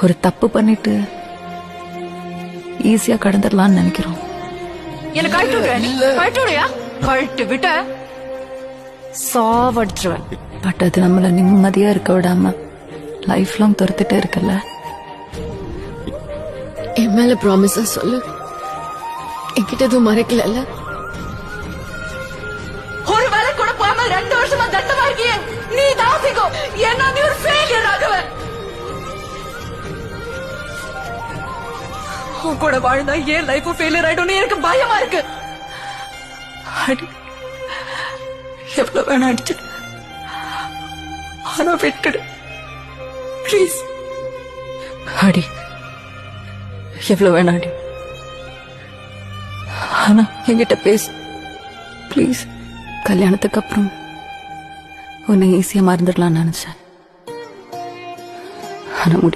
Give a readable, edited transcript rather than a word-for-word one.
ஒரு தப்பு பண்ணிட்டு ஈஸியா கடந்துடலாம்னு நினைக்கிறோம். எனக்கு கழட்டு விட்ட சாவடிச்சிருவேன். பட் அது நம்மள நிம்மதியா இருக்க விடாம லைஃப் லாங் துரத்துட்டே இருக்கல. என் மேல ப்ராமிஸா சொல்லு, என்கிட்ட எதுவும் மறைக்கல. ஒரு வேலை கூட போகாம 2 வருஷமா தண்டமா இருக்கியே, நீ தாசிக்கோ. ஏன்னா நீ ஒரு ஃபெயிலியர் ஆகவ. உன் கூட வாழ்ந்தா ஏன் லைஃப் ஃபெயிலியர் ஆயிடும்னு எனக்கு பயமா இருக்கு. அடி, எவ்வளவு வேணா அடிச்சு, ஆனா விட்டுடு ப்ளீஸ். அடி, எவ்வளவு வேணா அடி, ஆனா என்கிட்ட பேசு ப்ளீஸ். கல்யாணத்துக்கு அப்புறம் உன்னை ஈஸியா மறந்துடலாம்னு நினைச்சேன், ஆனா முடியும்.